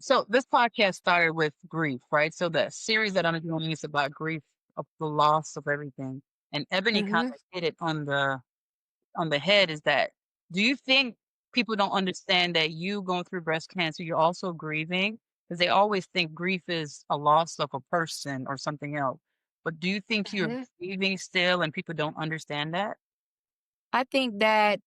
So this podcast started with grief, right? So the series that I'm doing is about grief of the loss of everything. And Ebony kind Mhm. of hit it on the head is that do you think people don't understand that you going through breast cancer, you're also grieving? Because they always think grief is a loss of a person or something else. But do you think you're Mhm. grieving still and people don't understand that? I think that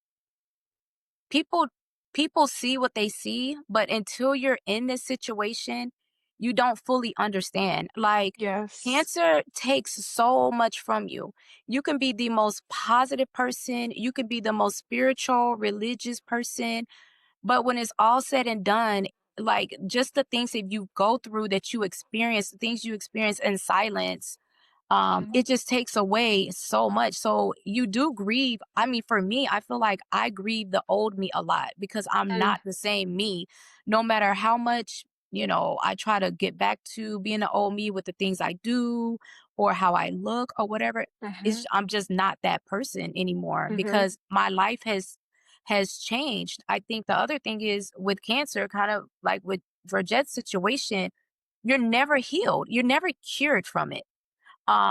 people people see what they see, but until you're in this situation, you don't fully understand. Like, Yes. cancer takes so much from you. You can be the most positive person, you can be the most spiritual, religious person, but when it's all said and done, like, just the things that you go through, that you experience, the things you experience in silence, Mhm. it just takes away so much. So you do grieve. I mean, for me, I feel like I grieve the old me a lot because I'm Mm. not the same me. No matter how much, I try to get back to being the old me with the things I do or how I look or whatever. Mhm. I'm just not that person anymore Mhm. because my life has changed. I think the other thing is with cancer, kind of like with Georgette's situation, you're never healed. You're never cured from it.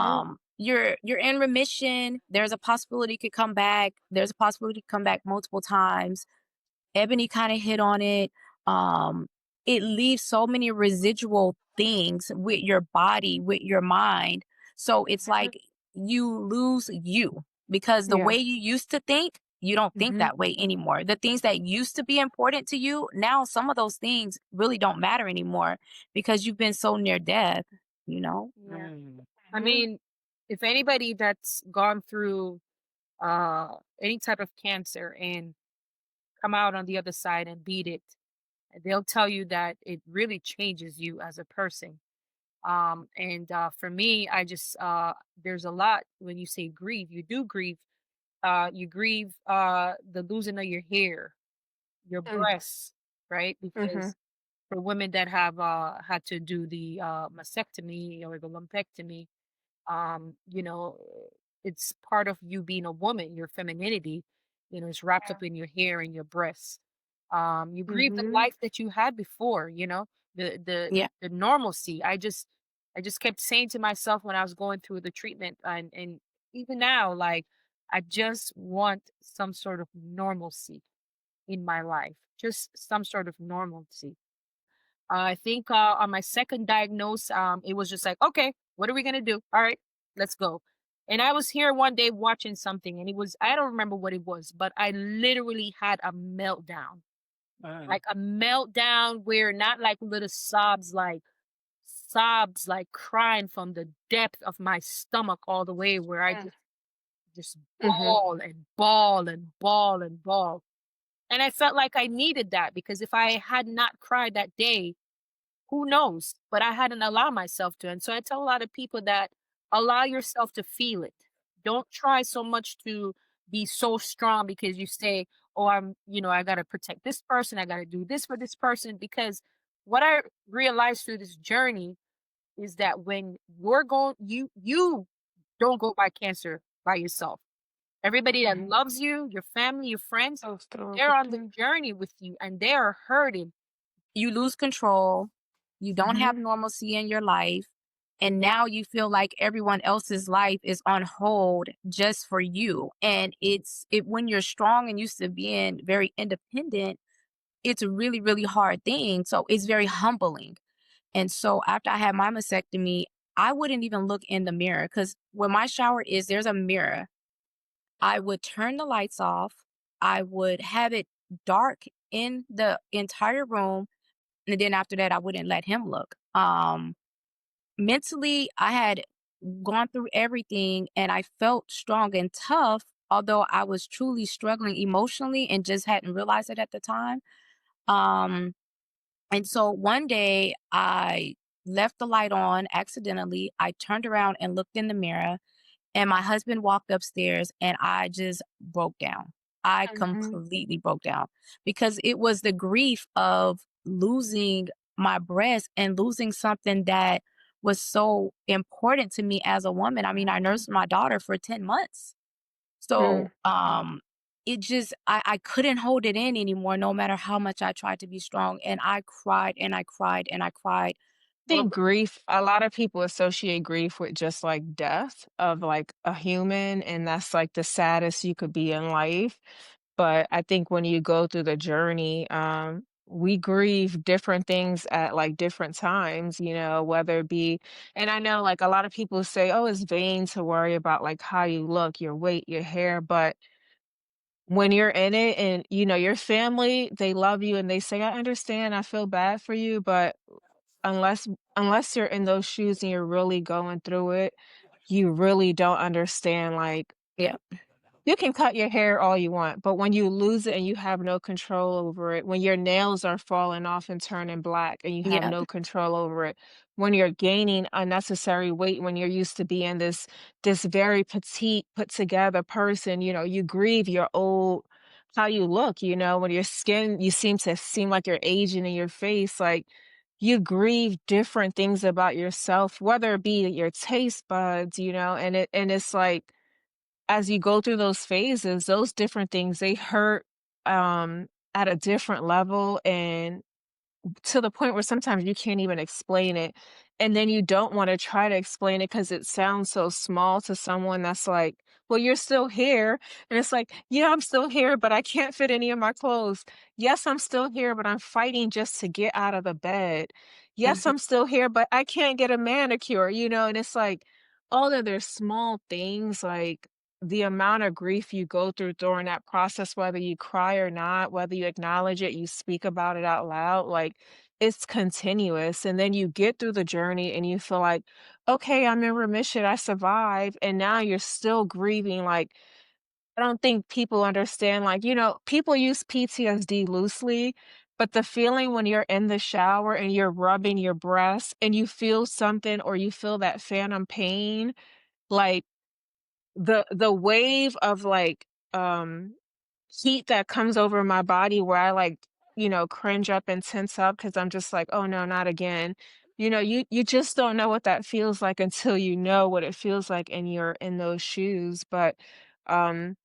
Mhm. You're in remission. There's a possibility it could come back. There's a possibility it could come back multiple times. Ebony kind of hit on it. Um, it leaves so many residual things with your body, with your mind. So it's Mhm. like you lose you because the Yeah. way you used to think, you don't think Mhm. that way anymore. The things that used to be important to you, now some of those things really don't matter anymore because you've been so near death, you know? Yeah. Mm. I Mhm. mean, if anybody that's gone through any type of cancer and come out on the other side and beat it, they'll tell you that it really changes you as a person. And For me, I just there's a lot when you say grieve, you do grieve. You grieve the losing of your hair, your Mm. breasts, right? Mhm. Because for women that have had to do the mastectomy or the lumpectomy, you know, it's part of you being a woman, your femininity, is wrapped Yeah. up in your hair and your breasts. You grieve the Mhm. life that you had before, Yeah. the normalcy. I just kept saying to myself when I was going through the treatment and even now, like I just want some sort of normalcy in my life. Just some sort of normalcy. I think on my second diagnose, it was just like, okay, what are we gonna do? All right, let's go. And I was here one day watching something, and I don't remember what it was, but I literally had a meltdown, Mm. like a meltdown where not like little sobs, like crying from the depth of my stomach all the way where I Mm. just Mhm. bawl and bawl and bawl and bawl. And I felt like I needed that because if I had not cried that day, who knows? But I hadn't allowed myself to. And so I tell a lot of people that allow yourself to feel it. Don't try so much to be so strong because you say, oh, I got to protect this person. I got to do this for this person. Because what I realized through this journey is that when you're going, you don't go by cancer by yourself. Everybody that Mhm. loves you, your family, your friends, So true. they're on the journey with you and they are hurting. You lose control. You don't have Mhm. normalcy in your life. And now you feel like everyone else's life is on hold just for you. And when you're strong and used to being very independent, it's a really, really hard thing. So it's very humbling. And so after I had my mastectomy, I wouldn't even look in the mirror because where my shower is, there's a mirror. I would turn the lights off. I would have it dark in the entire room. And then after that, I wouldn't let him look. Mentally, I had gone through everything and I felt strong and tough, although I was truly struggling emotionally and just hadn't realized it at the time. Um, and so one day I left the light on accidentally. I turned around and looked in the mirror, and my husband walked upstairs, and I just broke down. I Mhm. completely broke down because it was the grief of losing my breast and losing something that was so important to me as a woman. I mean, I nursed my daughter for 10 months. Mm. So, it just I couldn't hold it in anymore no matter how much I tried to be strong, and I cried and I cried and I cried Think over. grief a lot of people associate grief with just, like, death of, like, a human, and that's, like, the saddest you could be in life, but I think when you go through the journey, we grieve different things at, like, different times, you know, whether it be and I know, like, a lot of people say, "Oh, it's vain to worry about, like, how you look, your weight, your hair," but when you're in it and, you know, your family, they love you and they say, "I understand, I feel bad for you," but unless unless you're in those shoes and you're really going through it, you really don't understand, like, Yeah, you can cut your hair all you want, but when you lose it and you have no control over it, when your nails are falling off and turning black and you have yeah, no control over it, when you're gaining unnecessary weight, when you're used to being this very petite, put together person, you know, you grieve your old how you look, you know, when your skin, you seem like you're aging in your face, like you grieve different things about yourself, whether it be your taste buds, you know, and it's like as you go through those phases, those different things, they hurt, at a different level and to the point where sometimes you can't even explain it, and then you don't wanna try to explain it because it sounds so small to someone that's like, "Well, you're still here," and it's like, "Yeah, I'm still here, but I can't fit any of my clothes. Yes, I'm still here, but I'm fighting just to get out of the bed. Yes, mhm, I'm still here, but I can't get a manicure," you know, and it's like, all of their small things, like, the amount of grief you go through during that process, whether you cry or not, whether you acknowledge it, you speak about it out loud, like, it's continuous, and then you get through the journey and you feel like, "Okay, I'm in remission, I survived," and now you're still grieving, like, I don't think people understand, like, you know, people use PTSD loosely, but the feeling when you're in the shower and you're rubbing your breast and you feel something or you feel that phantom pain, like, the wave of, like, heat that comes over my body where I, like, you know, cringe up and tense up because 'cause I'm just like, "Oh, no, not again." You know, you just don't know what that feels like until you know what it feels like and you're in those shoes, but, um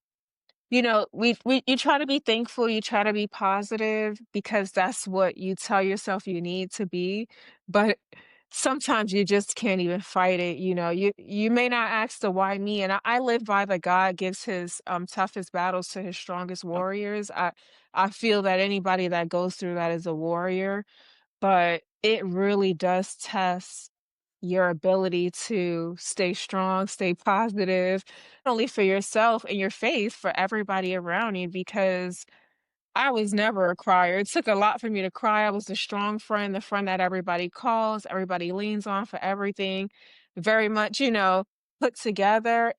you know, we you try to be thankful, you try to be positive because that's what you tell yourself you need to be, but sometimes you just can't even fight it, you know, you may not ask the "why me?" And I live by the God gives his, toughest battles to his strongest warriors. I feel that anybody that goes through that is a warrior, but it really does test your ability to stay strong, stay positive, not only for yourself and your faith, for everybody around you, because I was never a crier. It took a lot for me to cry. I was the strong friend, the friend that everybody calls, everybody leans on for everything, very much, you know, put together.